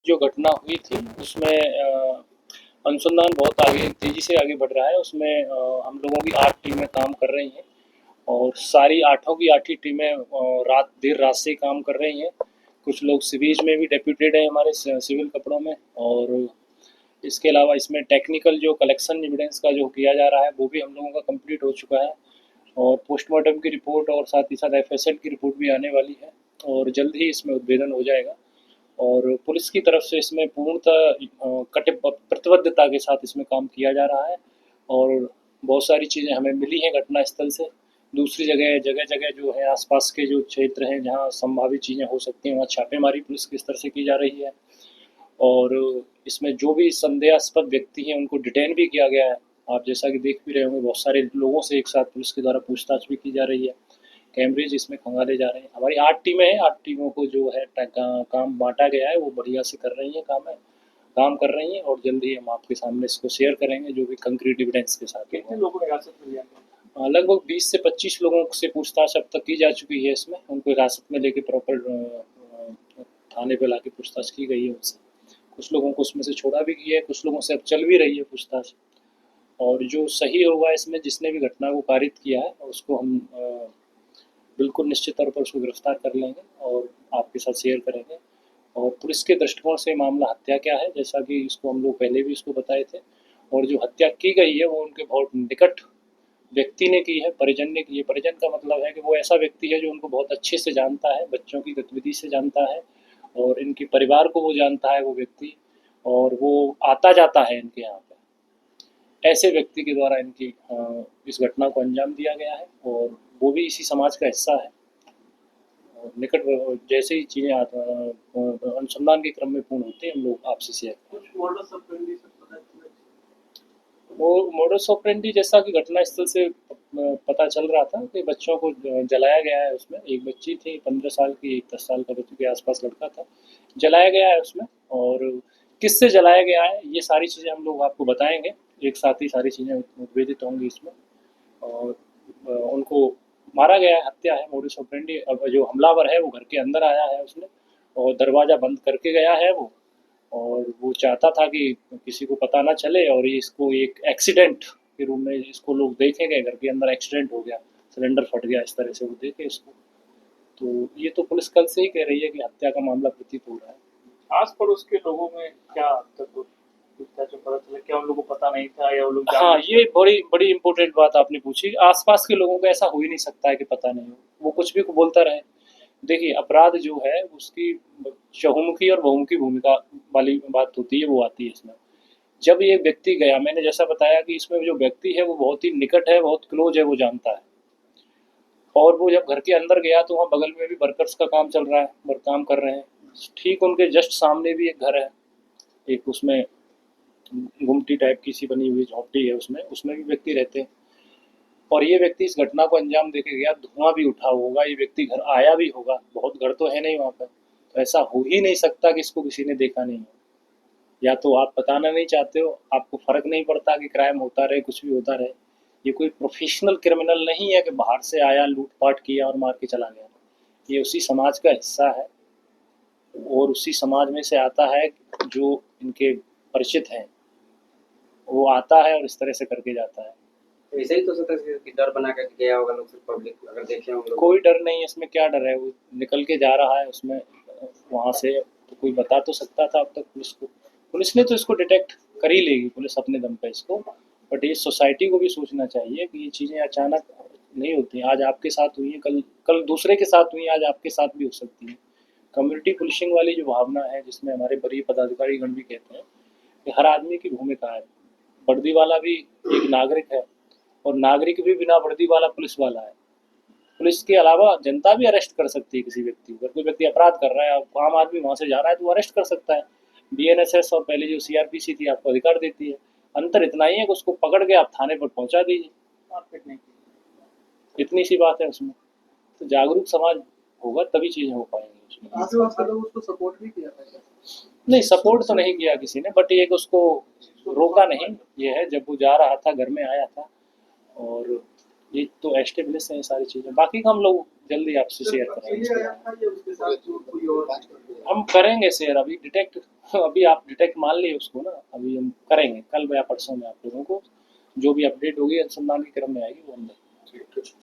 जो घटना हुई थी उसमें अनुसंधान बहुत आगे तेज़ी से आगे बढ़ रहा है। उसमें हम लोगों की 8 टीमें काम कर रही हैं और सारी आठों की 8 ही टीमें रात देर रात से काम कर रही हैं। कुछ लोग सिविज में भी डेप्यूटेड हैं हमारे सिविल कपड़ों में, और इसके अलावा इसमें टेक्निकल जो कलेक्शन एविडेंस का जो किया जा रहा है वो भी हम लोगों का कंप्लीट हो चुका है, और पोस्टमार्टम की रिपोर्ट और साथ ही साथ एफएसएल की रिपोर्ट भी आने वाली है और जल्द ही इसमें उद्भेदन हो जाएगा। और पुलिस की तरफ से इसमें पूर्णतः प्रतिबद्धता के साथ इसमें काम किया जा रहा है, और बहुत सारी चीज़ें हमें मिली हैं घटना स्थल से। दूसरी जगह जगह जगह जो है आसपास के जो क्षेत्र हैं जहाँ संभावित चीज़ें हो सकती हैं वहाँ छापेमारी पुलिस की स्तर से की जा रही है, और इसमें जो भी संदेहास्पद व्यक्ति हैं उनको डिटेन भी किया गया है। आप जैसा कि देख भी रहे होंगे बहुत सारे लोगों से एक साथ पुलिस के द्वारा पूछताछ भी की जा रही है। कैमरेज इसमें खंगाले जा रहे हैं। हमारी 8 टीमें हैं, 8 टीमों को जो है काम बांटा गया है, वो बढ़िया से कर रही हैं काम कर रही हैं, और जल्द ही हम आपके सामने इसको शेयर करेंगे जो भी कंक्रीट एविडेंस के साथ। कितने लोगों को हिरासत में लिया गया? लगभग 20 से 25 लोगों से पूछताछ अब तक की जा चुकी है। इसमें उनको हिरासत में लेके प्रॉपर थाने पे लाके पूछताछ की गई है उनसे। कुछ लोगों को उसमें से छोड़ा भी गया है, कुछ लोगों से अब चल भी रही है पूछताछ। और जो सही होगा इसमें, जिसने भी घटना को कारित किया है उसको हम बिल्कुल निश्चित तौर पर उसको गिरफ्तार कर लेंगे और आपके साथ शेयर करेंगे। और पुलिस के दृष्टिकोण से मामला हत्या क्या है, जैसा कि इसको हम लोग पहले भी इसको बताए थे, और जो हत्या की गई है वो उनके बहुत निकट व्यक्ति ने की है, परिजन ने की है। परिजन का मतलब है कि वो ऐसा व्यक्ति है जो उनको बहुत अच्छे से जानता है, बच्चों की गतिविधि से जानता है, और इनके परिवार को वो जानता है वो व्यक्ति, और वो आता जाता है इनके यहाँ पे। ऐसे व्यक्ति के द्वारा इनकी इस घटना को अंजाम दिया गया है, और वो भी इसी समाज का हिस्सा है। और निकट जैसे ही चीज़ें अनुसंधान के क्रम में पूर्ण होती हैं हम लोग आपसे शेयर कुछ मॉडल सब करने सब पता चला? वो मोडस ऑपरेंडी जैसा कि घटना स्थल से पता चल रहा था कि बच्चों को जलाया गया है। उसमें एक बच्ची थी 15 साल की, एक 10 साल का बच्चों के आसपास लड़का था, जलाया गया है उसमें। और किससे जलाया गया है ये सारी चीज़ें हम लोग आपको बताएंगे, एक साथ ही सारी चीज़ें उद्भेदित होंगी इसमें। और उनको मारा गया है, हत्या है मोडस ऑपरेंडी। अब जो हमलावर है वो घर के अंदर आया है उसने, और दरवाज़ा बंद करके गया है वो, और वो चाहता था कि किसी को पता ना चले, और ये इसको एक एक्सीडेंट के रूप में इसको लोग देखेंगे, घर के अंदर एक्सीडेंट हो गया, सिलेंडर फट गया, इस तरह से वो देखे इसको। तो ये तो पुलिस कल से ही कह रही है कि हत्या का मामला प्रतीत हो रहा है। आस पड़ोस के लोगों में क्या तक पता चला? क्या उन लोगों को पता नहीं था या वो लोग हाँ, ये बड़ी बड़ी इंपॉर्टेंट बात आपने पूछी। आसपास के लोगों को ऐसा हो ही नहीं सकता है कि पता नहीं हो, वो कुछ भी बोलता रहे। देखिए, अपराध जो है उसकी चहुमुखी और बहुमुखी भूमिका वाली बात होती है, वो आती है इसमें। जब ये व्यक्ति गया, मैंने जैसा बताया कि इसमें जो व्यक्ति है वो बहुत ही निकट है, बहुत क्लोज है, वो जानता है। और वो जब घर के अंदर गया तो वहाँ बगल में भी वर्कर्स का काम चल रहा है, वर्क काम कर रहे हैं। ठीक उनके जस्ट सामने भी एक घर है, एक उसमें गुमटी टाइप की सी बनी हुई झोंपड़ी है, उसमें उसमें भी व्यक्ति रहते हैं। और ये व्यक्ति इस घटना को अंजाम देके गया, धुआं भी उठा होगा, ये व्यक्ति घर आया भी होगा, बहुत घर तो है नहीं वहाँ पर, तो ऐसा हो ही नहीं सकता कि इसको किसी ने देखा नहीं हो। या तो आप बताना नहीं चाहते हो, आपको फ़र्क नहीं पड़ता कि क्राइम होता रहे, कुछ भी होता रहे। ये कोई प्रोफेशनल क्रिमिनल नहीं है कि बाहर से आया, लूट-पाट किया और मार के चला गया। ये उसी समाज का हिस्सा है, और उसी समाज में से आता है जो इनके परिचित हैं। वो आता है और इस तरह से करके जाता है। ऐसे ही तो सकता है कि डर बना कर गया होगा लोग, सिर्फ पब्लिक अगर देखे होंगे। कोई डर नहीं है इसमें, क्या डर है, वो निकल के जा रहा है उसमें वहाँ से, तो कोई बता तो सकता था अब तक पुलिस को। पुलिस ने तो इसको डिटेक्ट कर ही लेगी पुलिस अपने दम पे इसको, बट ये सोसाइटी को भी सोचना चाहिए कि ये चीज़ें अचानक नहीं होती हैं। आज आपके साथ हुई हैं, कल कल दूसरे के साथ हुई हैं, आज आपके साथ भी हो सकती हैं। कम्युनिटी पुलिसिंग वाली जो भावना है, जिसमें हमारे वरीय पदाधिकारी गण भी कहते हैं कि हर आदमी की भूमिका है। वर्दी वाला भी एक नागरिक है, और नागरिक भी बिना वर्दी वाला पुलिस वाला है। पुलिस के अलावा जनता भी अरेस्ट कर सकती है किसी व्यक्ति को। अगर कोई व्यक्ति अपराध कर रहा है, आम आदमी वहाँ से जा रहा है तो वो अरेस्ट कर सकता है। बीएनएसएस और पहले जो सीआरपीसी थी आपको अधिकार देती है। अंतर इतना ही है कि उसको पकड़ के आप थाने पर पहुँचा दीजिए, मारपीट नहीं? इतनी सी बात है उसमें। तो जागरूक समाज होगा तभी चीज़ें हो पाएंगी उसमें। आसपास के लोग उसको सपोर्ट भी किया था? नहीं, सपोर्ट तो नहीं किया किसी ने, बट ये कि उसको रोका नहीं। ये है जब वो जा रहा था, घर में आया था, और ये तो एस्टेब्लिश है सारी चीज़ें। बाकी का हम लोग जल्दी आपसे शेयर करेंगे इसके बारे में। या उसके साथ जो कोई और हम करेंगे शेयर, अभी डिटेक्ट अभी आप डिटेक्ट मान लिए उसको ना, अभी हम करेंगे कल या परसों में आप लोगों को जो भी अपडेट होगी अनुसंधान के क्रम में आएगी वो हम देंगे। ठीक है।